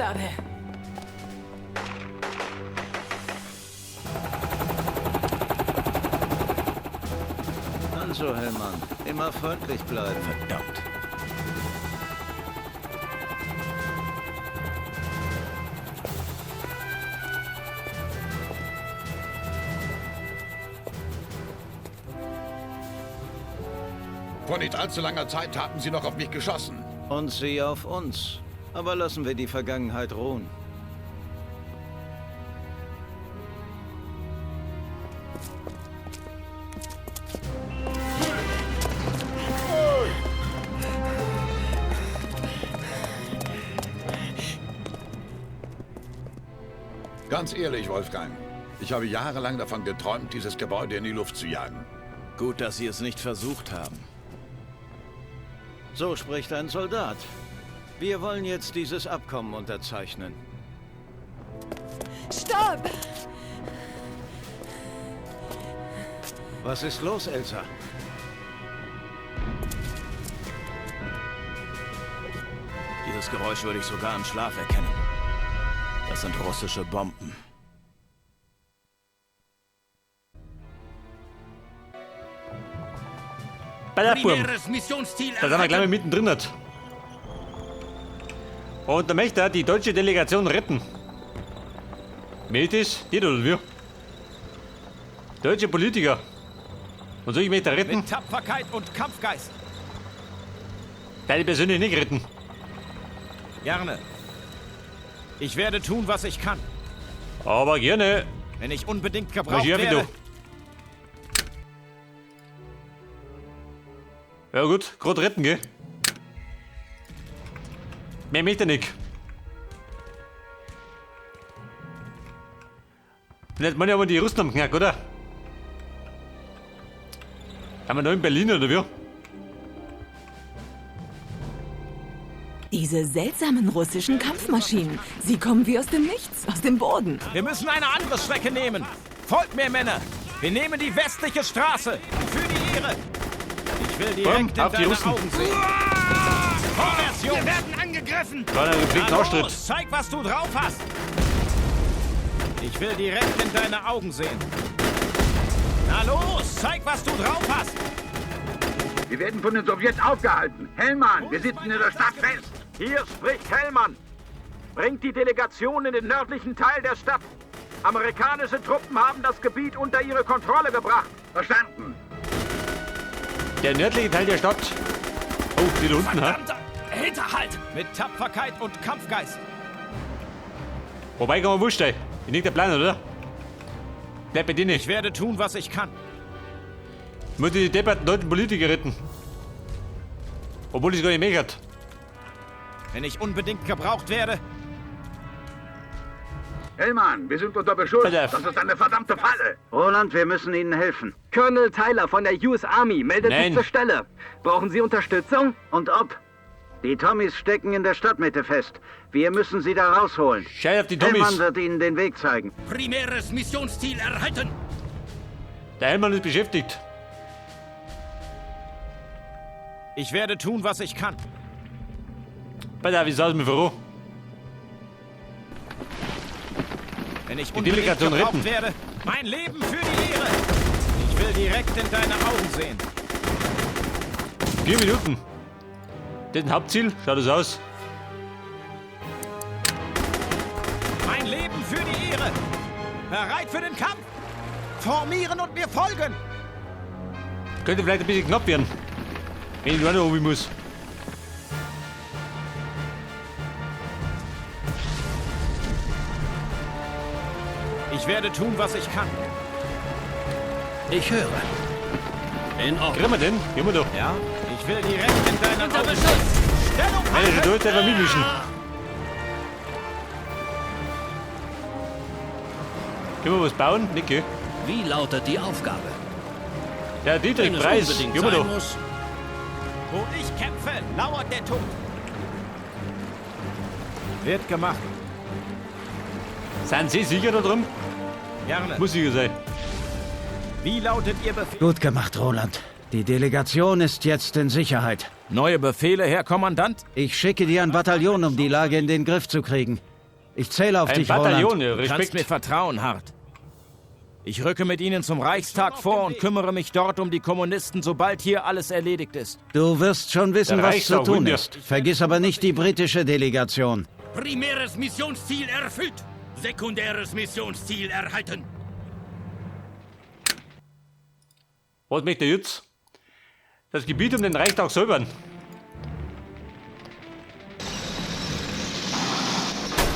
Bastarde! Also, Hellmann, immer freundlich bleiben. Verdammt. Vor nicht allzu langer Zeit haben Sie noch auf mich geschossen. Und Sie auf uns. Aber lassen wir die Vergangenheit ruhen. Ganz ehrlich, Wolfgang. Ich habe jahrelang davon geträumt, dieses Gebäude in die Luft zu jagen. Gut, dass Sie es nicht versucht haben. So spricht ein Soldat. Wir wollen jetzt dieses Abkommen unterzeichnen. Stopp! Was ist los, Elsa? Dieses Geräusch würde ich sogar im Schlaf erkennen. Das sind russische Bomben. Ballerburm. Da sind wir gleich mal mittendrin. Und der möchte die deutsche Delegation retten. Metis, geht oder wie? Deutsche Politiker. Und soll ich mich da retten? Mit Tapferkeit und Kampfgeist. Deine persönlich nicht retten. Gerne. Ich werde tun, was ich kann. Aber gerne. Wenn ich unbedingt gebraucht Marschier wie werde. Ja gut, gerade retten, gell? Mehr möchte er nicht. Jetzt meine ich aber die Russen am Knack, oder? Haben wir noch in Berlin, oder wie? Diese seltsamen russischen Kampfmaschinen. Sie kommen wie aus dem Nichts, aus dem Boden. Wir müssen eine andere Strecke nehmen. Folgt mir, Männer. Wir nehmen die westliche Straße. Für die Ehre. Ich will direkt in auf die deine Russen. Augen sehen. Vorwärts, Jungs. Wir werden angegriffen. Kleiner gepflegter Na Auftritt. los, zeig, was du drauf hast. Ich will direkt in deine Augen sehen. Na los, zeig, was du drauf hast. Wir werden von den Sowjets aufgehalten. Hellmann, wir sitzen in der Stadt fest. Hier spricht Hellmann. Bringt die Delegation in den nördlichen Teil der Stadt. Amerikanische Truppen haben das Gebiet unter ihre Kontrolle gebracht. Verstanden. Der nördliche Teil der Stadt. Oh, die da unten, ha? Verdammter Hinterhalt. Mit Tapferkeit und Kampfgeist. Wobei kann man wurscht sein. Ist nicht der Plan, oder? Bleib bei dir nicht. Ich werde tun, was ich kann. Muss die depperten deutschen Politiker retten. Obwohl ich es gar nicht mehr hat. Wenn ich unbedingt gebraucht werde. Hellmann, wir sind unter Beschuss. Pass Das auf. ist eine verdammte Falle. Roland, wir müssen Ihnen helfen. Colonel Tyler von der US Army meldet Nein. sich zur Stelle. Brauchen Sie Unterstützung? Und ob? Die Tommys stecken in der Stadtmitte fest. Wir müssen sie da rausholen. Scheiß auf die Hellmann Dummies. wird Ihnen den Weg zeigen. Primäres Missionsziel erhalten. Der Hellmann ist beschäftigt. Ich werde tun, was ich kann. Pass auf, wie sah es mir vor? Wenn ich Die unbedingt Delegation gebraucht retten. werde. Mein Leben für die Ehre. Ich will direkt in deine Augen sehen. 4 Minuten. Das ist ein Hauptziel. Schaut es aus. Mein Leben für die Ehre. Bereit für den Kampf. Formieren und mir folgen. Könnte vielleicht ein bisschen knapp werden. Wenn ich nur noch oben muss. Ich werde tun, was ich kann. Ich höre. In Ordnung. Kriegen wir den? Gehen wir doch. Ja? Ich will direkt in deine Unter Augen Beschuss. sehen. Stellung Meine halten. Geduld einfach mitmischen. Können wir was bauen? Nicke. Wie lautet die Aufgabe? Der Dietrich Wenn es Preis. unbedingt Gehen wir sein doch. muss, Wo ich kämpfe, lauert der Tod. Wird gemacht. Sind Sie sicher da drum? Gerne. Muss sicher sein. Wie lautet Ihr Befehl? Gut gemacht, Roland. Die Delegation ist jetzt in Sicherheit. Neue Befehle, Herr Kommandant? Ich schicke dir ein Bataillon, um die Lage in den Griff zu kriegen. Ich zähle auf Ein dich, Bataillon, Roland. Du Respekt. kannst mir vertrauen, Hart. Ich rücke mit Ihnen zum Reichstag vor und kümmere mich dort um die Kommunisten, sobald hier alles erledigt ist. Du wirst schon wissen, Der was zu Reichstag tun holen wir. ist. Vergiss aber nicht die britische Delegation. Primäres Missionsziel erfüllt. Sekundäres Missionsziel erhalten. Was möchte er jetzt? Das Gebiet um den Reichstag säubern.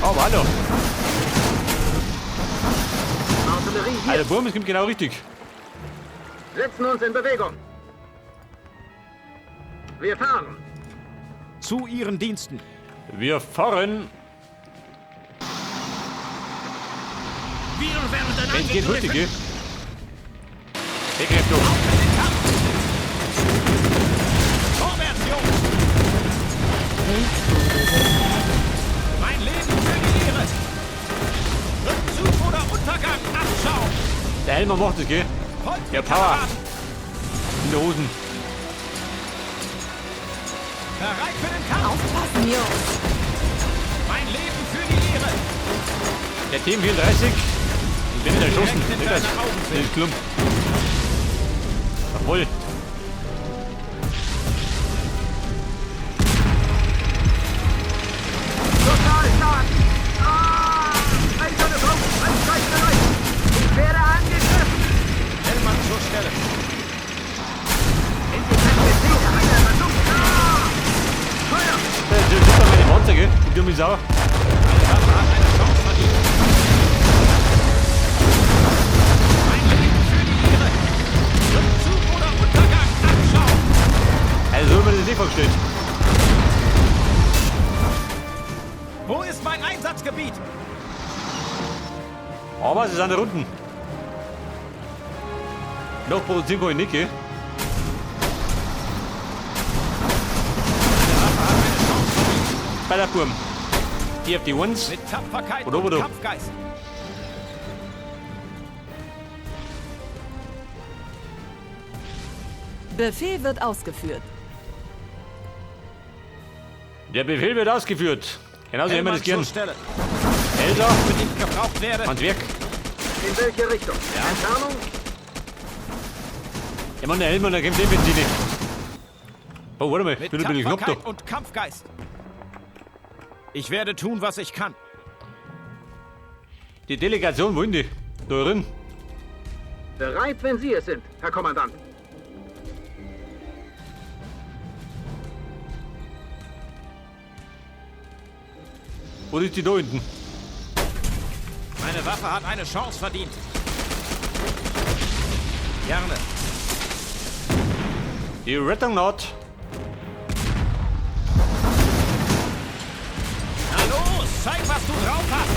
Oh, hallo. Artillerie hier. Alter Burm, es kommt genau richtig. Setzen uns in Bewegung. Wir fahren. Zu Ihren Diensten. Wir fahren. Wir werden Wenn es geht, richtig, angegriffen. gell? Begriff doch. Vorwärts, Jungs! Mein Leben für die Ehre! Rückzug oder Untergang, Abschau! Der Helmer macht es, gell? Folgt Der mir, Power. Kameraden! In der Hosen. Bereit für den Kampf! Aufpassen, Jungs. Mein Leben für die Ehre! Der Team 34. Ich bin nicht erschossen. Direkt in Nicht das. deine Augen Das sehen. ist Klump. Jawohl. Totalschaden! Eiserne Front, Anschleichbereit! Ich werde angegriffen! Hellmann zur Stelle! In die Perspektive, einer versucht! Feuer! Das ist doch meine Monster, gell? Die dumme Sau. Meine Waffe hat eine Chance verdient! Mein Leben für die Ehre! Rückzug oder Untergang, Abschau! Also so haben wir das nicht vorgestellt. Wo ist mein Einsatzgebiet? Aber sie sind da unten. Noch produzieren kann ich nicht, gell? Ballerburm. Die auf die Ones. Mit Tapferkeit Oder, und oder? Kampfgeist. Befehl wird ausgeführt. Der Befehl wird ausgeführt. Genauso haben wir das Hellmann gern. zur Stelle. Elsa, Wenn ich gebraucht werde. Handwerk. In welche Richtung? Entfernung? Ich meine, der Helm und der kämpft Benzine. Oh, warte mal. Mit Bin ich Knopf da. Tapferkeit und Kampfgeist. Ich werde tun, was ich kann. Die Delegation wollen die. Da drin. Bereit, wenn Sie es sind, Herr Kommandant. Wo ist die da hinten? Meine Waffe hat eine Chance verdient. Gerne. Die Rettung naht. Na los, zeig, was du drauf hast.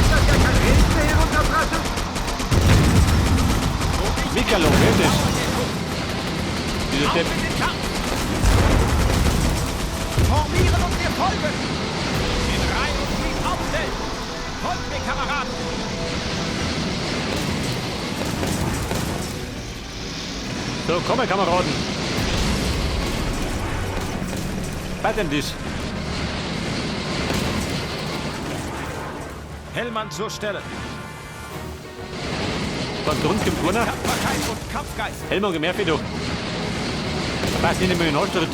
Ist das ja kein Rätsel herunterpressen? Mikalo, wer ist das? Dieser Auf Depp. in den Kampf. Formieren und wir folgen. In Reihe und Glied aufstellen. Folgt mir, Kameraden. So, komm, Kameraden. Was denn das? Hellmann zur Stelle. Von Grund kommt keiner. Tapferkeit und Kampfgeist. Helmer, mehr für du. Da passt nicht mehr in den Anstritt.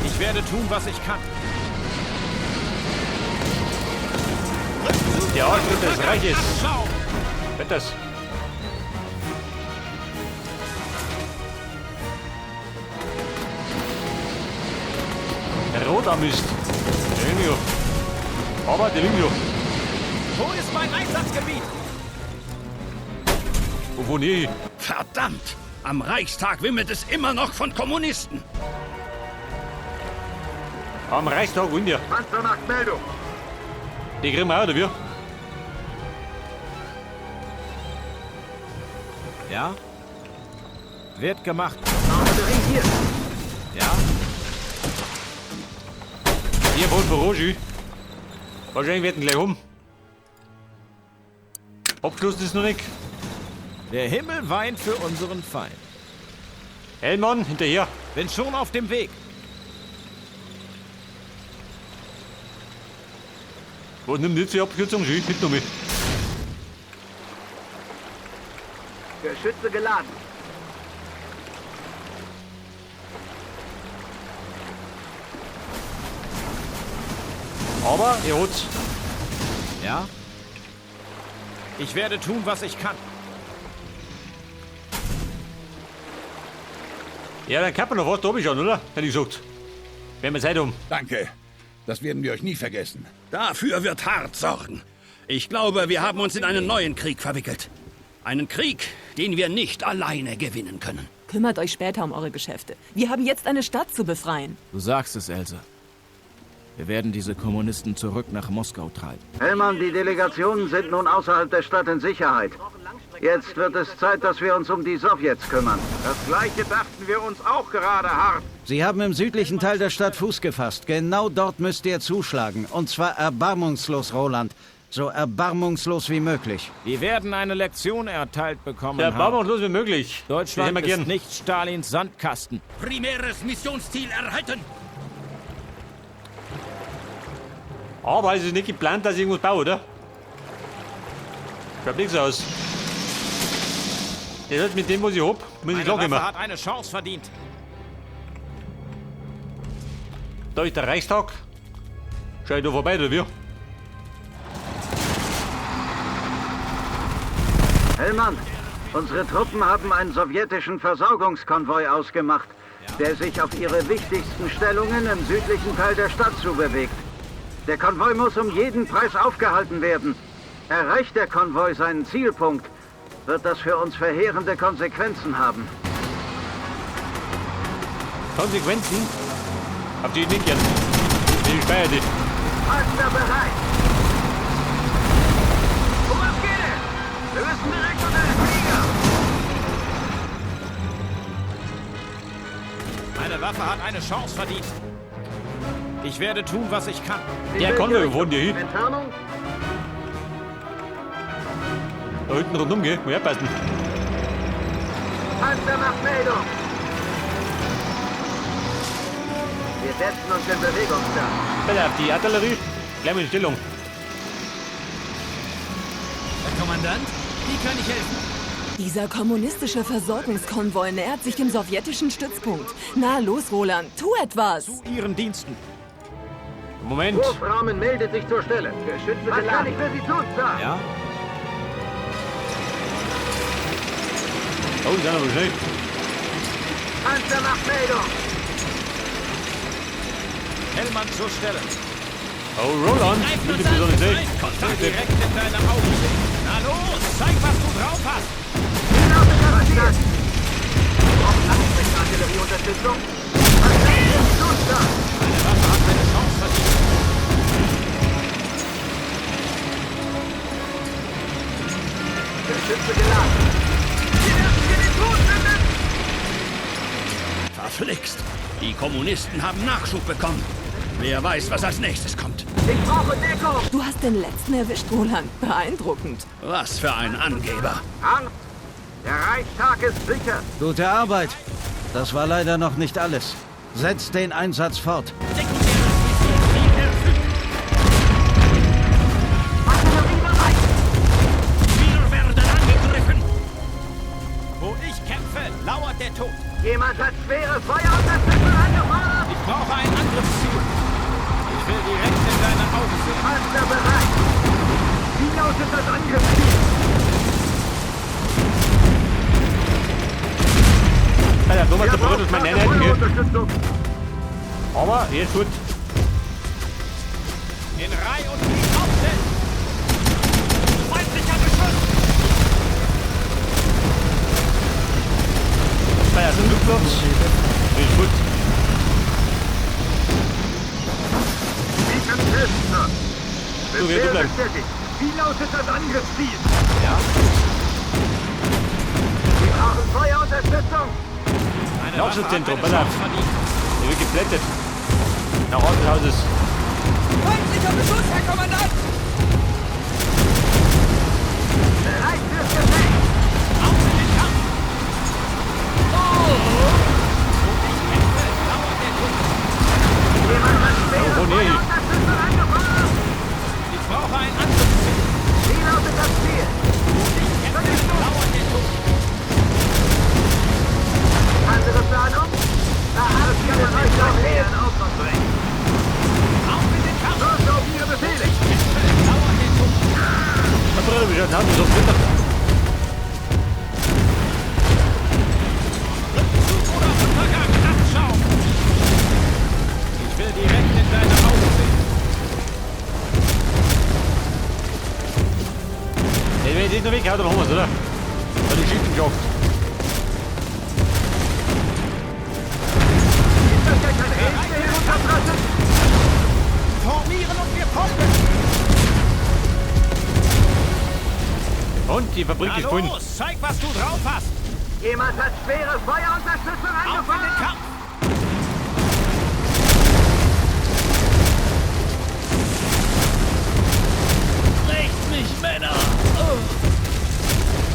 Ich werde tun, was ich kann. Der Anstritt des Reiches. Abschau. Wird das? Der Rotarm ist. Der Linio. Aber der Linio. Wo ist mein Einsatzgebiet? Und wo nie? Verdammt! Am Reichstag wimmelt es immer noch von Kommunisten. Am Reichstag wollen wir. Panzermacht Meldung. Die kriegen wir auch, oder wir? Ja? Wird gemacht. Artillerie hier. Ja? Hier wohnt Rogi. Wahrscheinlich werden gleich um. Abgeschlossen ist noch nicht. Der Himmel weint für unseren Feind. Hellmann, hinterher. Bin schon auf dem Weg. Was nimmt jetzt die Abkürzung? Schön, mitgenommen. Geschütze geladen. Aber er hat's. Ja? Ich werde tun, was ich kann. Ja, dann kann man noch was, da hab ich schon, oder? Hätte ich gesagt. Wenn wir Zeit haben. Danke. Das werden wir euch nie vergessen. Dafür wird Hart sorgen. Ich glaube, wir haben uns in einen neuen Krieg verwickelt. Einen Krieg, den wir nicht alleine gewinnen können. Kümmert euch später um eure Geschäfte. Wir haben jetzt eine Stadt zu befreien. Du sagst es, Else. Wir werden diese Kommunisten zurück nach Moskau treiben. Hellmann, die Delegationen sind nun außerhalb der Stadt in Sicherheit. Jetzt wird es Zeit, dass wir uns um die Sowjets kümmern. Das Gleiche dachten wir uns auch gerade, Hart. Sie haben im südlichen Teil der Stadt Fuß gefasst. Genau dort müsst ihr zuschlagen. Und zwar erbarmungslos, Roland. So erbarmungslos wie möglich. Wir werden eine Lektion erteilt bekommen. Ja, Hart. bauen wir uns los wie möglich. Deutschland Das hätten wir ist gern. nicht Stalins Sandkasten. Primäres Missionsziel erhalten. Aber es ist nicht geplant, dass ich irgendwas baue, oder? Schaut nichts aus. Das heißt, mit dem, was ich hab, muss ich Meine klar Waffe gehen. hat eine Chance verdient. Da ist der Reichstag. Schau ich da vorbei, oder wie? Hellmann, unsere Truppen haben einen sowjetischen Versorgungskonvoi ausgemacht, der sich auf ihre wichtigsten Stellungen im südlichen Teil der Stadt zubewegt. Der Konvoi muss um jeden Preis aufgehalten werden. Erreicht der Konvoi seinen Zielpunkt, wird das für uns verheerende Konsequenzen haben. Konsequenzen? Habt ihr nicht gern? Ich speiere die. Partner bereit! Um was geht es? Wir müssen direkt unter den Flieger! Meine Waffe hat eine Chance verdient. Ich werde tun, was ich kann. Der Konvoi, wo wohnt ihr hin? Entfernung? Da hinten rundum, gell? Muss ich aufpassen. Panzer macht Meldung! Wir setzen uns in Bewegung, Sir. Bitte auf die Artillerie. Gleich mal in Stellung. Herr Kommandant, wie kann ich helfen? Dieser kommunistische Versorgungskonvoi nähert sich dem sowjetischen Stützpunkt. Na los, Roland, tu etwas! Zu Ihren Diensten. Moment. Wurfrahmen meldet sich zur Stelle. Geschütze geladen. Was kann ich für Sie tun, Sir? Ja? Oh, dann aber schnell. Panzer macht Meldung! Hellmann zur Stelle. Oh, Roland. Bitte besonders nicht. Kontakt direkt in deine Augen sehen. Na los, zeig, was du drauf hast. Braucht Artillerieunterstützung? Was kann ich für Sie tun, Sir? Meine Waffe hat eine Chance verdient. Geschütze geladen. Wir werden hier den Tod finden! Verflixt. Die Kommunisten haben Nachschub bekommen. Wer weiß, was als nächstes kommt. Ich brauche Deckung! Du hast den letzten erwischt, Roland. Beeindruckend. Was für ein Angeber. Hart! Der Reichstag ist sicher! Gute Arbeit. Das war leider noch nicht alles. Setzt den Einsatz fort. Sekundäres Missionsziel erfüllt. Artillerie bereit! Wir werden angegriffen. Wo ich kämpfe, lauert der Tod. Jemand hat schwere Feuerunterstützung angefordert! Ich brauche ein Angriffsziel. Ich will direkt in deine Augen sehen. Panzer bereit! Wie lautet das Angriffsziel? Alter, Thomas, der berührt meine Einheiten, gell? Feuerunterstützung! Aber, er ist gut. In Reihe und Glied aufstellen. Feindlicher Beschuss. Da ist ein Flugplatz. Ist gut. Wie kann ich helfen, Sir? Du, geh, du bleib. bestätigt. Wie lautet das Angriffsziel? Ja? Wir brauchen Feuerunterstützung! Meine Waffe hat Nachschubzentrum, eine pass auf. Chance verdient. Der wird geplättet. Nach Ort des Hauses. Feindlicher Beschuss, Herr Kommandant! Bereit fürs Gefecht! Auf in den Kampf. Jemand hat schwere Oh, nee. Feuerunterstützung angefordert. Ich brauche ein Angriffsziel. Wie lautet das Ziel? Lauert den Tod. Andere Planung? Da haben wir den Neuschlag in Ordnung bringen. Auf in den Kampf. Los auf Ihre Befehle. Lauert den Tod. Da brauchen wir schon haben so Flitter. Rückzug oder Untergang. Abschauen. Ich will direkt in deine Augen sehen. Ey, wenn ich den noch weghaue, dann haben wir es, oder? Weil die Schichten geschafft. Ist das jetzt eine erste Herunterpresse? Formieren und wir folgen. Und die Fabrik Na ist voll. los, zeig, was du drauf hast. Jemand hat schwere Feuerunterstützung Auf in den angefordert. Kampf. Recht mich, Männer.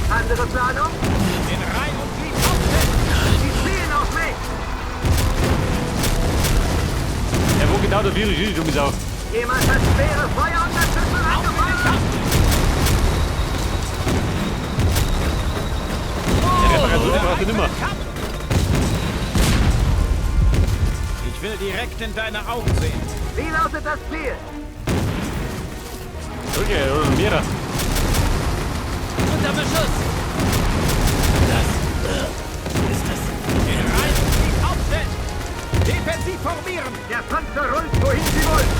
Andere Planung? In Reihe und Glied aufstellen. Sie zielen auf mich. Ja, wo genau der Virus ist, dumme Sau. Jemand hat schwere Feuerunterstützung angefordert. Der Reparatur braucht er nicht mehr. Ich will direkt in deine Augen sehen. Wie lautet das Ziel? Solche, oder mehrere. Unter Beschuss. In Reihe und Glied aufstellen. Defensiv formieren. Der Panzer rollt, wohin Sie wollen.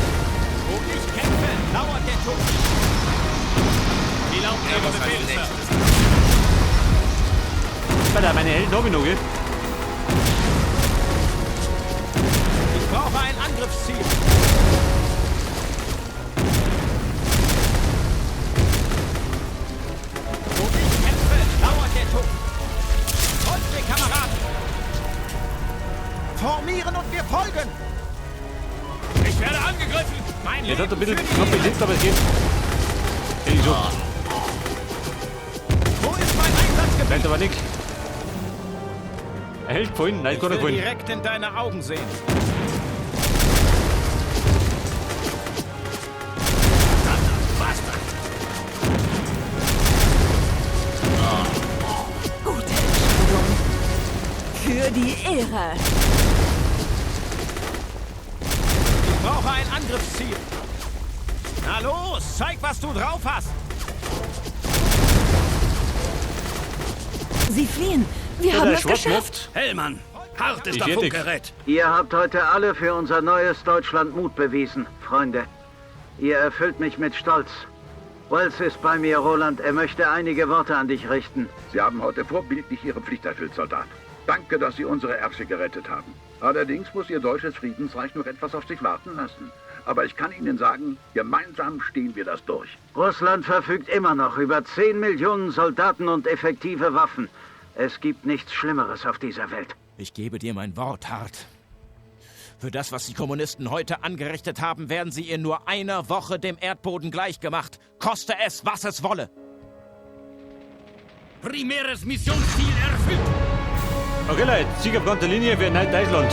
Wo ich kämpfe, lauert der Tod. Wie lauten Ihre Befehle, Sir? Alter, meine Helden habe ich noch, gell? Ich brauche ein Angriffsziel. Wo ich kämpfe, lauert der Tod. Folgt mir, Kameraden. Formieren und wir folgen. Ich werde angegriffen. Mein Jetzt hat er ein bisschen für die knapp Ehre. besetzt, aber es geht. Hätte ich so. Wo ist mein Einsatzgebiet? Bleibt aber nichts. Er hält vorhin, nein, Ich kann er will vorhin. direkt in deine Augen sehen. Gute Entscheidung. Für die Ehre. Ich brauche ein Angriffsziel. Na los, zeig, was du drauf hast. Sie fliehen. Wir Ja, haben der es geschafft. Schwarzluft. Hellmann, hart ist Ich der hätte- Funkgerät. Ihr habt heute alle für unser neues Deutschland Mut bewiesen, Freunde. Ihr erfüllt mich mit Stolz. Wells ist bei mir, Roland. Er möchte einige Worte an dich richten. Sie haben heute vorbildlich Ihre Pflicht erfüllt, Soldat. Danke, dass Sie unsere Ärsche gerettet haben. Allerdings muss Ihr deutsches Friedensreich noch etwas auf sich warten lassen. Aber ich kann Ihnen sagen, gemeinsam stehen wir das durch. Russland verfügt immer noch über 10 Millionen Soldaten und effektive Waffen. Es gibt nichts Schlimmeres auf dieser Welt. Ich gebe dir mein Wort, Hart. Für das, was die Kommunisten heute angerichtet haben, werden sie in nur einer Woche dem Erdboden gleichgemacht. Koste es, was es wolle. Primäres Missionsziel erfüllt. Okay, Leute, Sieg auf ganzer Linie für Deutschland.